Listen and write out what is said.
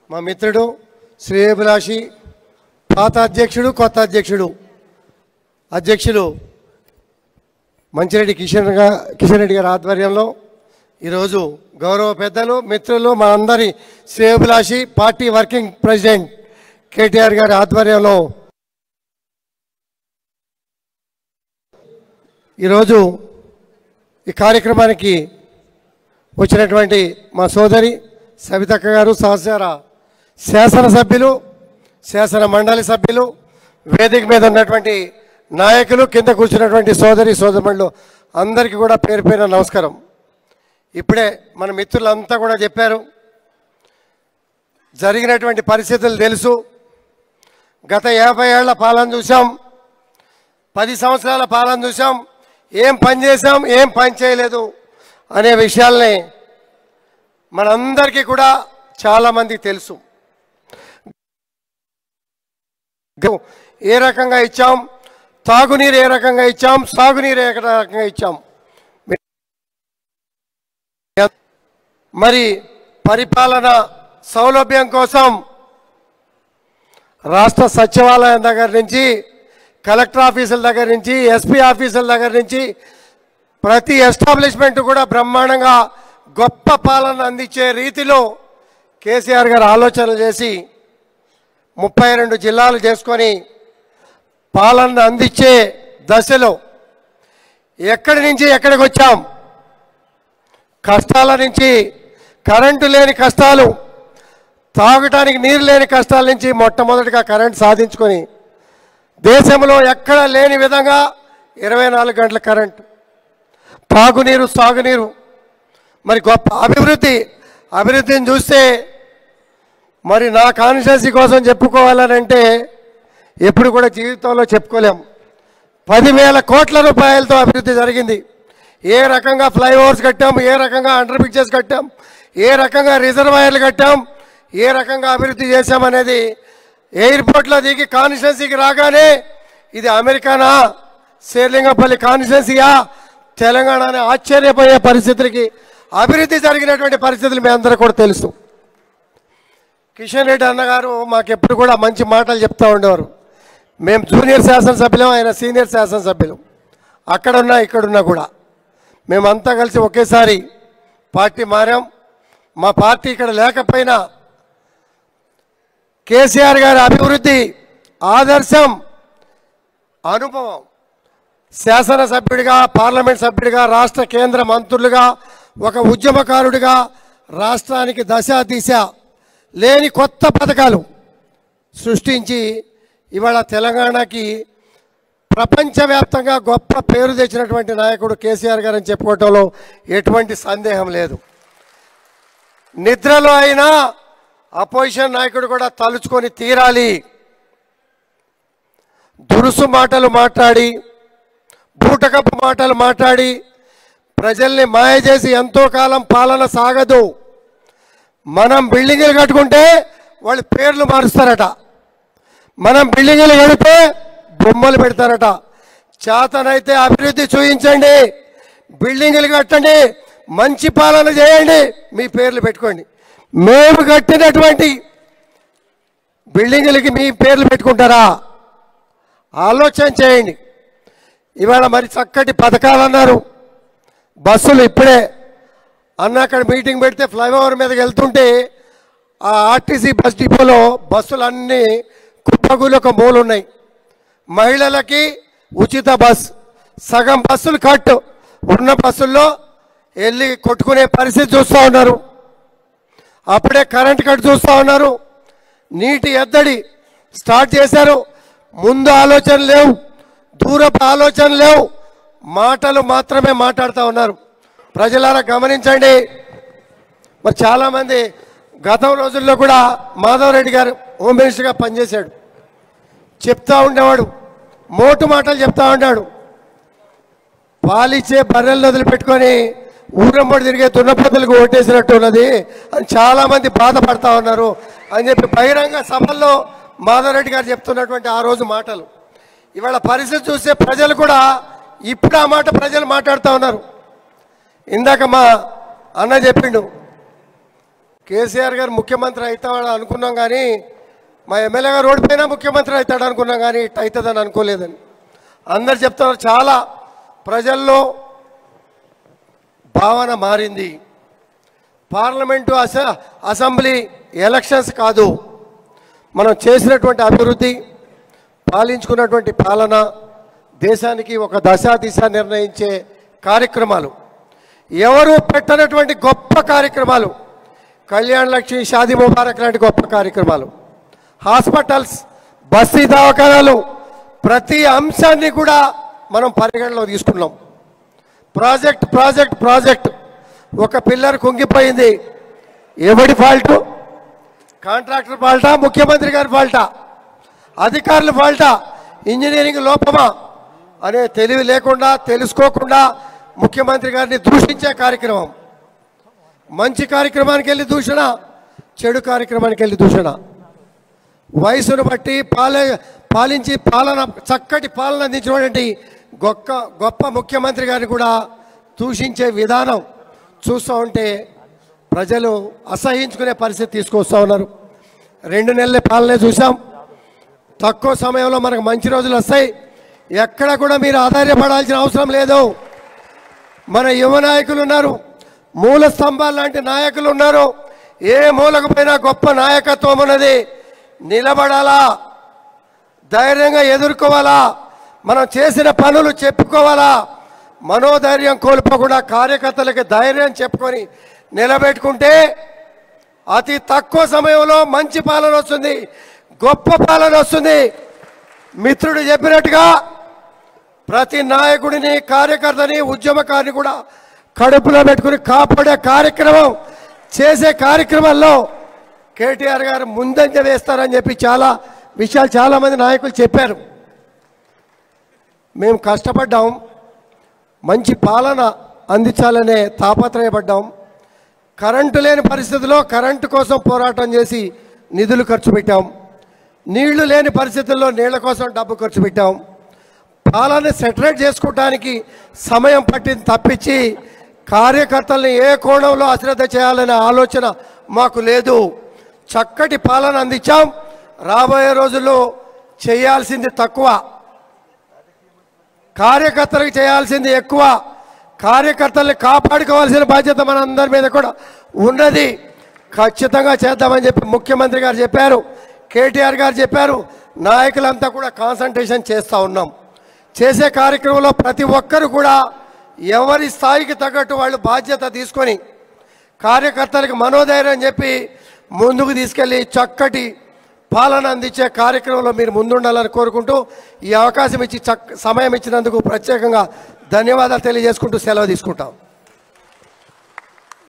మా మిత్రుడు శ్రేయభిలాషి పాత అధ్యక్షుడు కొత్త అధ్యక్షులు మంచిరెడ్డి కిషన్ రెడ్డి గారి ఆధ్వర్యంలో ఈరోజు గౌరవ పెద్దలు మిత్రులు మా అందరి శ్రేయభిలాషి పార్టీ వర్కింగ్ ప్రెసిడెంట్ కేటీఆర్ గారి ఆధ్వర్యంలో ఈరోజు ఈ కార్యక్రమానికి వచ్చినటువంటి మా సోదరి సవితక్క గారు సహచర శాసనసభ్యులు శాసన మండలి సభ్యులు వేదిక మీద ఉన్నటువంటి నాయకులు కింద కూర్చున్నటువంటి సోదరులు అందరికీ కూడా పేరు పేరున నమస్కారం. ఇప్పుడే మన మిత్రులంతా కూడా చెప్పారు, జరిగినటువంటి పరిస్థితులు తెలుసు. గత 50 ఏళ్ల పాలన చూసాం, 10 సంవత్సరాల పాలన చూసాం. ఏం పని చేసాం, ఏం పని చేయలేదు అనే విషయాల్ని మనందరికీ కూడా చాలామందికి తెలుసు. ఏ రకంగా ఇచ్చాం, తాగునీరు ఏ రకంగా ఇచ్చాం, సాగునీరు ఏ రకంగా ఇచ్చాం. మరి పరిపాలన సౌలభ్యం కోసం రాష్ట్ర సచివాలయం దగ్గర నుంచి, కలెక్టర్ ఆఫీసుల దగ్గర నుంచి, ఎస్పీ ఆఫీసుల దగ్గర నుంచి ప్రతి ఎస్టాబ్లిష్మెంట్ కూడా బ్రహ్మాండంగా గొప్ప పాలన అందించే రీతిలో కేసీఆర్ గారు ఆలోచనలు చేసి 32 జిల్లాలు చేసుకొని పాలన అందించే దశలో ఎక్కడి నుంచి ఎక్కడికి వచ్చాం. కష్టాల నుంచి, కరెంటు లేని కష్టాలు, తాగటానికి నీరు లేని కష్టాల నుంచి మొట్టమొదటిగా కరెంటు సాధించుకొని దేశంలో ఎక్కడ లేని విధంగా 24 గంటల కరెంటు, తాగునీరు, సాగునీరు, మరి గొప్ప అభివృద్ధిని చూస్తే మరి నా కాన్స్టిట్యున్సీ కోసం చెప్పుకోవాలనంటే ఎప్పుడు కూడా జీవితంలో చెప్పుకోలేం. 10,000 కోట్ల రూపాయలతో అభివృద్ధి జరిగింది. ఏ రకంగా ఫ్లైఓవర్స్ కట్టాం, ఏ రకంగా అండర్ బ్రిడ్జెస్ కట్టాం, ఏ రకంగా రిజర్వాయర్లు కట్టాం, ఏ రకంగా అభివృద్ధి చేశామనేది ఎయిర్పోర్ట్లో దిగి కాన్స్టిట్యున్సీకి రాగానే ఇది అమెరికానా, శేర్లింగపల్లి కాన్స్టిట్యున్సీయా, తెలంగాణ అనే ఆశ్చర్యపోయే పరిస్థితులకి అభివృద్ధి జరిగినటువంటి పరిస్థితులు మీ అందరూ కూడా తెలుసు. కిషన్ రెడ్డి అన్నగారు మాకెప్పుడు కూడా మంచి మాటలు చెప్తూ ఉండేవారు. మేము జూనియర్ శాసనసభ్యులం, ఆయన సీనియర్ శాసనసభ్యులు. అక్కడున్నా ఇక్కడున్నా కూడా మేమంతా కలిసి ఒకేసారి పార్టీ మారాం. మా పార్టీ ఇక్కడ లేకపోయినా కేసీఆర్ గారి అభివృద్ధి, ఆదర్శం, అనుభవం శాసనసభ్యుడిగా, పార్లమెంట్ సభ్యుడిగా, రాష్ట్ర కేంద్ర మంత్రులుగా, ఒక ఉద్యమకారుడిగా రాష్ట్రానికి దశ దిశ లేని కొత్త పథకాలు సృష్టించి ఇవాళ తెలంగాణకి ప్రపంచవ్యాప్తంగా గొప్ప పేరు తెచ్చినటువంటి నాయకుడు కేసీఆర్ గారు అని చెప్పుకోవటంలో ఎటువంటి సందేహం లేదు. నిద్రలో అయినా అపోజిషన్ నాయకుడు కూడా తలుచుకొని తీరాలి. దురుసు మాటలు మాట్లాడి, బూటకపు మాటలు మాట్లాడి ప్రజల్ని మాయ చేసి ఎంతో కాలం పాలన సాగదు. మనం బిల్డింగులు కట్టుకుంటే వాళ్ళు పేర్లు మారుస్తారట, మనం బిల్డింగులు కడితే బొమ్మలు పెడతారట. చేతనైతే అభివృద్ధి చూపించండి, బిల్డింగులు కట్టండి, మంచి పాలన చేయండి, మీ పేర్లు పెట్టుకోండి. మేము కట్టినటువంటి బిల్డింగులకి మీ పేర్లు పెట్టుకుంటారా? ఆలోచన చేయండి. ఇవాళ మరి చక్కటి పథకాలు అన్నారు. బస్సులు ఇప్పుడే అన్న అక్కడ మీటింగ్ పెడితే ఫ్లైఓవర్ మీదకి వెళ్తుంటే ఆ ఆర్టీసీ బస్ డిపోలో బస్సులన్నీ కుప్పగులు ఒక మూలు ఉన్నాయి. మహిళలకి ఉచిత బస్, సగం బస్సులు కట్, ఉన్న బస్సుల్లో వెళ్ళి కొట్టుకునే పరిస్థితి చూస్తూ ఉన్నారు. అప్పుడే కరెంట్ కట్ చూస్తూ ఉన్నారు. నీటి ఎద్దడి స్టార్ట్ చేశారు. ముందు ఆలోచన లేవు, దూరపు ఆలోచన లేవు, మాటలు మాత్రమే మాట్లాడుతూ ఉన్నారు. ప్రజలారా గమనించండి. మరి చాలామంది గతం రోజుల్లో కూడా మాధవరెడ్డి గారు హోమ్ మినిస్టర్గా పనిచేశాడు. చెప్తా ఉండేవాడు, మోటు మాటలు చెప్తా ఉన్నాడు. పాలిచ్చే బర్రెలను వదిలిపెట్టుకొని ఊరంబడి తిరిగే దున్నపోతులకు ఓటేసినట్టు ఉన్నది అని చాలామంది బాధపడతా ఉన్నారు అని చెప్పి బహిరంగ సభల్లో మాధవరెడ్డి గారు చెప్తున్నటువంటి ఆ రోజు మాటలు ఇవాళ పరిస్థితి చూస్తే ప్రజలు కూడా ఇప్పుడు ఆ మాట ప్రజలు మాట్లాడుతూ ఉన్నారు. ఇందాక మా అన్న చెప్పిండు, కేసీఆర్ గారు ముఖ్యమంత్రి అవుతాడని అనుకున్నాం, కానీ మా ఎమ్మెల్యే గారు ఓడిపోయినా ముఖ్యమంత్రి అవుతాడు అనుకున్నాం, కానీ ఇట్ అవుతుందని అనుకోలేదని అందరు చెప్తున్నారు. చాలా ప్రజల్లో భావన మారింది. పార్లమెంటు అసెంబ్లీ ఎలక్షన్స్ కాదు, మనం చేసినటువంటి అభివృద్ధి, పాలించుకున్నటువంటి పాలన, దేశానికి ఒక దిశ నిర్ణయించే కార్యక్రమాలు, ఎవరు పెట్టనటువంటి గొప్ప కార్యక్రమాలు, కళ్యాణ్ లక్ష్మి, షాదీ ముబారక్ లాంటి గొప్ప కార్యక్రమాలు, హాస్పిటల్స్, బస్తీ దవాఖానాలు, ప్రతి అంశాన్ని కూడా మనం పరిగణలో తీసుకున్నాం. ప్రాజెక్ట్ ఒక పిల్లర్ కుంగిపోయింది, ఎవడి ఫాల్టు? కాంట్రాక్టర్ ఫాల్టా, ముఖ్యమంత్రి గారి ఫాల్టా, అధికారుల ఫాల్టా, ఇంజనీరింగ్ లోపమా అనే తెలివి లేకుండా, తెలుసుకోకుండా ముఖ్యమంత్రి గారిని దూషించే కార్యక్రమం. మంచి కార్యక్రమానికి వెళ్ళి దూషణ, చెడు కార్యక్రమానికి వెళ్ళి దూషణ. వయసును బట్టి పాలించి చక్కటి పాలన అందించినటువంటి గొప్ప ముఖ్యమంత్రి గారిని కూడా దూషించే విధానం చూస్తూ ఉంటే ప్రజలు అసహించుకునే పరిస్థితి తీసుకొస్తూ ఉన్నారు. 2 నెలల పాలనే చూసాం. తక్కువ సమయంలో మనకు మంచి రోజులు వస్తాయి. ఎక్కడ కూడా మీరు ఆధారపడాల్సిన అవసరం లేదు. మన యువ నాయకులు ఉన్నారు, మూల స్తంభాలు లాంటి నాయకులు ఉన్నారు. ఏ మూలకు పోయినా గొప్ప నాయకత్వం ఉన్నది. నిలబడాలా, ధైర్యంగా ఎదుర్కోవాలా, మనం చేసిన పనులు చెప్పుకోవాలా. మనోధైర్యం కోల్పోకుండా కార్యకర్తలకి ధైర్యం చెప్పుకొని నిలబెట్టుకుంటే అతి తక్కువ సమయంలో మంచి పాలన వస్తుంది, గొప్ప పాలన వస్తుంది. మిత్రుడు చెప్పినట్టుగా ప్రతి నాయకుడిని, కార్యకర్తని, ఉద్యమకారిని కూడా కడుపులో పెట్టుకుని కాపాడే కార్యక్రమం చేసే కార్యక్రమాల్లో కేటీఆర్ గారు ముందంజ వేస్తారని చెప్పి చాలా విషయాలు చాలామంది నాయకులు చెప్పారు. మేము కష్టపడ్డాం, మంచి పాలన అందించాలనే తాపత్రయపడ్డాం. కరెంటు లేని పరిస్థితుల్లో కరెంటు కోసం పోరాటం చేసి నిధులు ఖర్చు పెట్టాం. నీళ్లు లేని పరిస్థితుల్లో నీళ్ల కోసం డబ్బు ఖర్చు పెట్టాం. పాలన సెటరేట్ చేసుకోవడానికి సమయం పట్టింది తప్పించి కార్యకర్తల్ని ఏ కోణంలో అశ్రద్ధ చేయాలనే ఆలోచన మాకు లేదు. చక్కటి పాలన అందించాం. రాబోయే రోజుల్లో చేయాల్సింది తక్కువ, కార్యకర్తలకు చేయాల్సింది ఎక్కువ. కార్యకర్తల్ని కాపాడుకోవాల్సిన బాధ్యత మనందరి మీద కూడా ఉన్నది. ఖచ్చితంగా చేద్దామని చెప్పి ముఖ్యమంత్రి గారు చెప్పారు, కేటీఆర్ గారు చెప్పారు. నాయకులంతా కూడా కాన్సన్ట్రేషన్ చేస్తూ ఉన్నాం. చేసే కార్యక్రమంలో ప్రతి ఒక్కరు కూడా ఎవరి స్థాయికి తగ్గట్టు వాళ్ళు బాధ్యత తీసుకొని కార్యకర్తలకు మనోధైర్యం చెప్పి ముందుకు తీసుకెళ్ళి చక్కటి పాలన అందించే కార్యక్రమంలో మీరు ముందుండాలని కోరుకుంటూ ఈ అవకాశం ఇచ్చి సమయం ఇచ్చినందుకు ప్రత్యేకంగా ధన్యవాదాలు తెలియజేసుకుంటూ సెలవు తీసుకుంటాం.